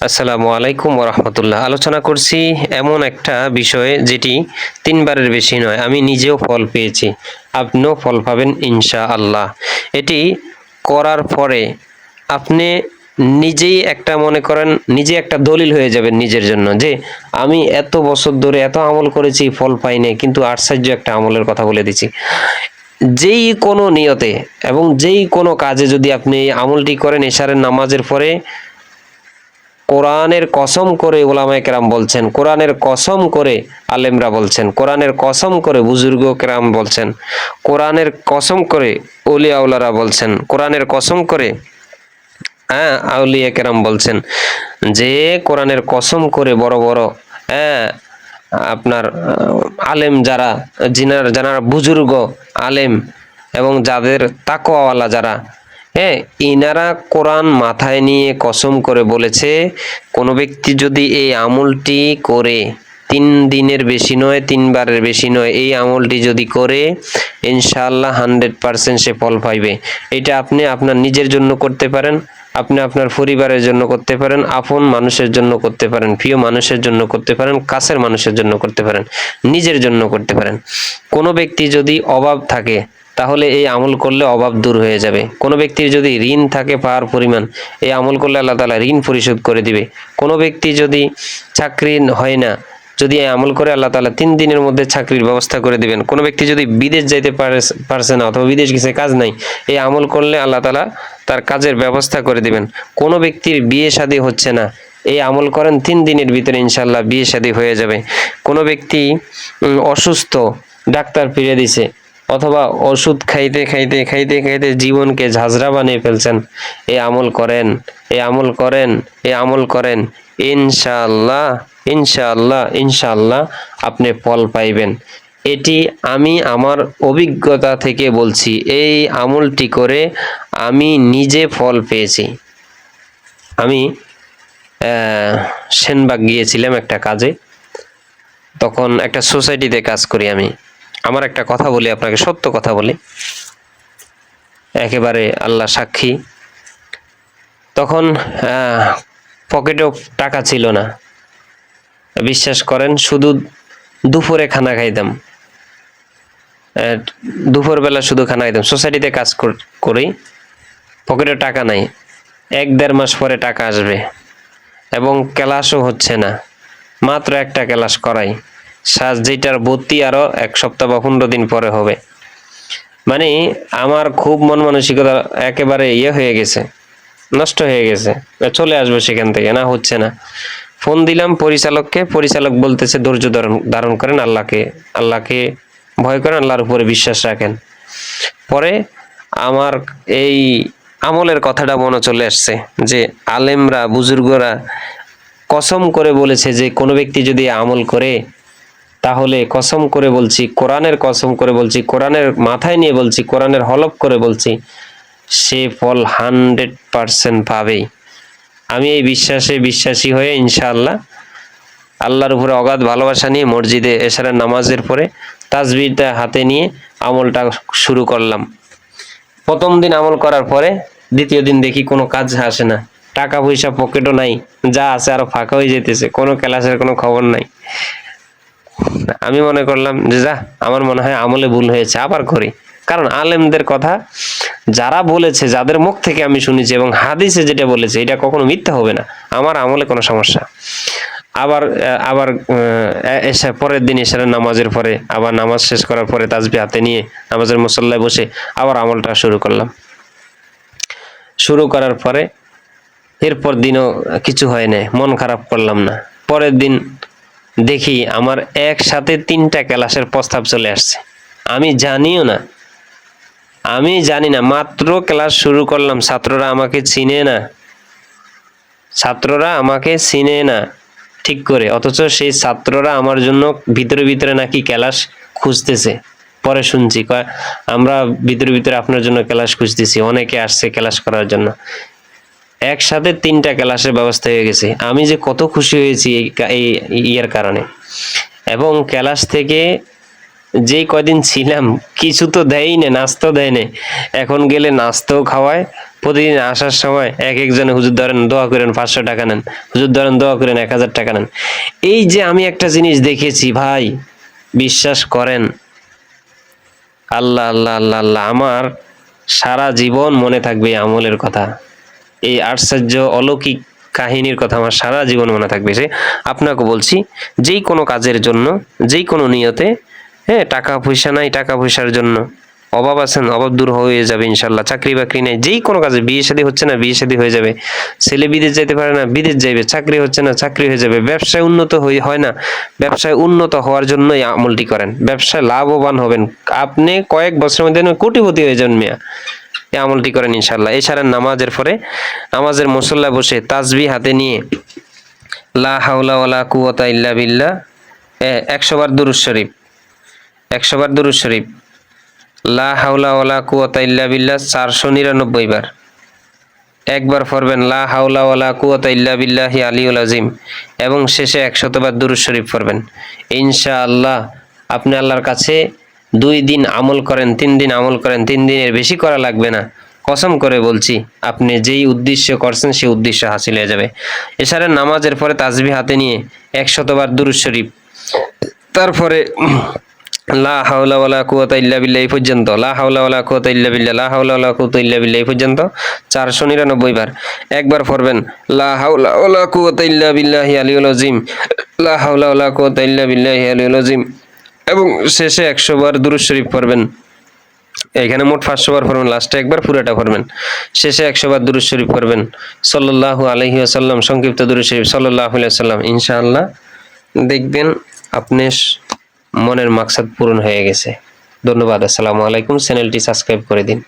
আসসালামু আলাইকুম ওয়া রাহমাতুল্লাহ। আলোচনা করছি এমন একটা বিষয়ে যেটি ৩ বারের বেশি নয়। আমি নিজেও ফল পেয়েছি। আপনিও ফল পাবেন ইনশাআল্লাহ। এটি করার পরে আপনি নিজেই একটা মনে করেন নিজে একটা দলিল হয়ে যাবেন নিজের জন্য যে আমি এত বছর ধরে এত আমল করেছি ফল পাই নাই, কিন্তু আশ্চর্য একটা আমলের কথা বলে দিচ্ছি। যেই কোনো নিয়তে এবং যেই কোনো কাজে যদি আপনি এই আমলটি করেন এশারের নামাজের পরে, কোরআনের কসম করে ওলামায়ে কেরাম বলছেন, কোরআনের কসম করে আলেমরা বলছেন, কোরআনের কসম করে বুজুর্গ কেরাম বলছেন, কোরআনের কসম করে ওলিয়া উলারা বলছেন, কোরআনের কসম করে আউলিয়া কেরাম বলছেন যে কোরআনের কসম করে বড় বড় আপনার আলেম যারা যারা বুজুর্গ আলেম এবং যাদের তাকওয়াওয়ালা যারা, ইনারা কোরআন মাথায় নিয়ে কসম করে বলেছে কোনো ব্যক্তি যদি এই আমলটি করে ৩ দিনের বেশি নয়, ৩ বারের বেশি নয়, এই আমলটি যদি করে ইনশাআল্লাহ 100% সে ফল পাইবে। এটা আপনি আপনার নিজের জন্য করতে পারেন, আপনি আপনার পরিবারের জন্য করতে পারেন, আপন মানুষের জন্য করতে পারেন, প্রিয় মানুষের জন্য করতে পারেন, কাছের মানুষের জন্য করতে পারেন, নিজের জন্য করতে পারেন। কোনো ব্যক্তি যদি অভাব থাকে তাহলে এই আমল করলে অভাব দূর হয়ে যাবে। কোনো ব্যক্তির যদি ঋণ থাকে পাওয়ার পরিমাণ, এই আমল করলে আল্লাহ তাআলা ঋণ পরিশোধ করে দিবে। কোনো ব্যক্তি যদি চাকরি হয় না, যদি এই আমল করে আল্লাহ তাআলা ৩ দিনের মধ্যে চাকরির ব্যবস্থা করে দিবেন। কোনো ব্যক্তি যদি বিদেশ যাইতে পারছে না অথবা বিদেশ গেছে কাজ নাই, এই আমল করলে আল্লাহ তাআলা তার কাজের ব্যবস্থা করে দিবেন। কোনো ব্যক্তির বিয়ে শাদী হচ্ছে না, এই আমল করেন ৩ দিনের ভিতরে ইনশাআল্লাহ বিয়ে শাদী হয়ে যাবে। কোনো ব্যক্তি অসুস্থ, ডাক্তার ফিরে দিছে, অথবা ওষুধ খাইতে খাইতে খাইতে খাইতে জীবনকে ঝাঁঝরা বানিয়ে ফেলছেন, এই আমল করেন, এই আমল করেন, এই আমল করেন, ইনশাআল্লাহ ইনশাআল্লাহ ইনশাআল্লাহ আপনি ফল পাইবেন। এটি আমি আমার অভিজ্ঞতা থেকে বলছি। এই আমলটি করে আমি নিজে ফল পেয়েছি। আমি সেনবাগ গিয়েছিলাম একটা কাজে, তখন একটা সোসাইটিতে কাজ করি আমি। আমার একটা কথা বলি আপনাকে, সত্য কথা বলি, একেবারে আল্লাহ সাক্ষী। তখন পকেটেও টাকা ছিল না, বিশ্বাস করেন, শুধু দুপুরে খানা খাইতাম, দুপুরবেলা শুধু খানা খাইতাম। সোসাইটিতে কাজ করি, পকেটে টাকা নাই, ১-১.৫ মাস পরে টাকা আসবে এবং ক্লাসও হচ্ছে না, মাত্র একটা ক্লাস করাই, যেটার ভর্তি আরো ১ সপ্তাহ বা ১৫ দিন পরে হবে। মানে আমার খুব মন মানসিকতা একেবারে হয়ে গেছে, নষ্ট হয়ে গেছে, চলে আসবো সেখান থেকে, না হচ্ছে না। ফোন দিলাম পরিচালককে, পরিচালক বলতেছে ধৈর্য ধারণ করেন, আল্লাহকে ভয় করেন, আল্লাহর উপরে বিশ্বাস রাখেন। পরে আমার এই আমলের কথাটা মনে চলে আসছে যে আলেমরা বুজুর্গরা কসম করে বলেছে যে কোনো ব্যক্তি যদি আমল করে, তাহলে কসম করে বলছি, কোরআনের কসম করে বলছি, কোরআনের মাথায় নিয়ে বলছি, কোরআনের হলফ করে বলছি, সে ফল 100% পাবেই। আমি এই বিশ্বাসী হয়ে ইনশাআল্লাহ আল্লাহর উপরে অগাধ ভালোবাসা নিয়ে মসজিদে এশারের নামাজের পরে তাসবিহটা হাতে নিয়ে আমলটা শুরু করলাম। প্রথম দিন আমল করার পরে দ্বিতীয় দিন দেখি কোনো কাজ আসে না, টাকা পয়সা পকেটও নাই, যা আছে আরো ফাঁকা হয়ে যেতেছে, কোনো ক্লাসের কোনো খবর নাই। আমি মনে করলাম যে আমার মনে হয় আমলে ভুল হয়েছে, আবার করি। কারণ আলেমদের কথা যারা বলেছে, যাদের মুখ থেকে আমি শুনেছি এবং হাদিসে যেটা বলেছে, এটা কখনো মিথ্যা হবে না, আমার আমলে কোনো সমস্যা। আবার পরের দিন এশারের নামাজের পরে, আবার নামাজ শেষ করার পরে তাসবিহ হাতে নিয়ে নামাজের মুসল্লায় বসে আবার আমলটা শুরু করলাম। শুরু করার পরে এরপর দিনও কিছু হয় না, মন খারাপ করলাম না। পরের দিন দেখি আমার একসাথে 3টা ক্লাসের প্রস্তাব চলে আসছে। আমি জানি না, মাত্র ক্লাস শুরু করলাম, ছাত্ররা আমাকে চিনে না ঠিক করে, অথচ সেই ছাত্ররা আমার জন্য ভিতরে ভিতরে নাকি ক্লাস খুঁজতেছে। পরে শুনছি আমরা ভিতরে আপনার জন্য ক্লাস খুঁজতেছি, অনেকে আসছে ক্লাস করার জন্য। একসাথে 3টা ক্লাসের ব্যবস্থা হয়ে গেছে। আমি যে কত খুশি হয়েছি এই কারণে। এবং ক্লাস থেকে যেই কয়দিন ছিলাম কিছু তো দেয়ই না, নাস্তাও দেয় না। এখন গেলে নাস্তাও খাওয়ায়, প্রতিদিন আসার সময় এক একজনে হুজুর ধরেন দোয়া করেন 500 টাকা নেন, হুজুর ধরেন দোয়া করেন 1000 টাকা নেন। এই যে আমি একটা জিনিস দেখেছি ভাই, বিশ্বাস করেন, আল্লাহ আল্লাহ আল্লাহ আল্লাহ, আমার সারা জীবন মনে থাকবে এই আমলের কথা, এই আশ্চর্য অলৌকিক কাহিনীর কথা আমার সারা জীবন মনে থাকবে। সে আপনাকে বলছি, যেই কোনো কাজের জন্য, যেই কোনো নিয়তে, হ্যাঁ, টাকা পয়সা নাই, টাকা পয়সার জন্য অভাব আছেন, অভাব দূর হয়ে যাবে ইনশাল্লাহ। চাকরি বাকরি নেই, যেই কোনো কাজে, বিয়ে শাদী হচ্ছে না, বিয়ে শাদী হয়ে যাবে। ছেলে বিদেশ যেতে পারে না, বিদেশ যাইবে। চাকরি হচ্ছে না, চাকরি হয়ে যাবে। ব্যবসায় উন্নত হয় না, ব্যবসায় উন্নত হওয়ার জন্য এই আমলটি করেন। ব্যবসায় লাভবান হবেন, আপনি কয়েক বছরের মধ্যে কোটিপতি হয়ে যান মিয়া। এই আমলটি করেন ইনশাল্লাহ। এছাড়া নামাজের পরে, নামাজের মুসল্লায় বসে তাসবিহ হাতে নিয়ে লা হাওলা ওয়ালা কুওয়াতা ইল্লা বিল্লাহ 100 বার দুরূদ শরীফ, 100 বার দুরূদ শরীফ, লা হাওলা ওয়ালা কুওয়াতা ইল্লা বিল্লাহ 499 বার, একবার পড়বেন লা হাওলা ওয়ালা কুওয়াতা ইল্লা বিল্লাহি আলিউল আযীম, এবং শেষে 100 বার দুরূদ শরীফ পড়বেন। ইনশাআল্লাহ আপনি আল্লাহর কাছে 2 দিন আমল করেন, 3 দিন আমল করেন, 3 দিনের বেশি করা লাগবে না, কসম করে বলছি, আপনি যেই উদ্দেশ্য করছেন সেই উদ্দেশ্য হাসিল হয়ে যাবে। এছাড়া নামাজের পরে তাসবিহ হাতে নিয়ে 100 বার দুরূদ শরীফ, তারপরে লা হাওলা ওয়ালা কুওয়াতা ইল্লা বিল্লাহ এই পর্যন্ত, লা হাওলা ওয়ালা কুওয়াতা ইল্লা বিল্লাহ, লা হাওলা ওয়ালা কুওয়াতা ইল্লা বিল্লাহ এই পর্যন্ত 499 বার। একবার পড়বেন লা হাওলা ওয়ালা কুওয়াতা ইল্লা বিল্লাহি আলিউল আযীম, লা হাওলা ওয়ালা কুওয়াতা ইল্লা বিল্লাহি আলিউল আযীম, এবং শেষে 100 বার দুরূদ শরীফ পড়বেন। এখানে মোট 500 বার পড়বেন, লাস্টে একবার পুরোটা পড়বেন, শেষে 100 বার দুরূদ শরীফ পড়বেন সাল্লাল্লাহু আলাইহি ওয়াসাল্লাম, সংক্ষিপ্ত দুরূদ শরীফ সাল্লাল্লাহু আলাইহি ওয়াসাল্লাম। ইনশাআল্লাহ দেখবেন আপনি মনের মাকসাদ পূরণ হয়ে গেছে। ধন্যবাদ। আসসালামু আলাইকুম। চ্যানেলটি সাবস্ক্রাইব করে দিন।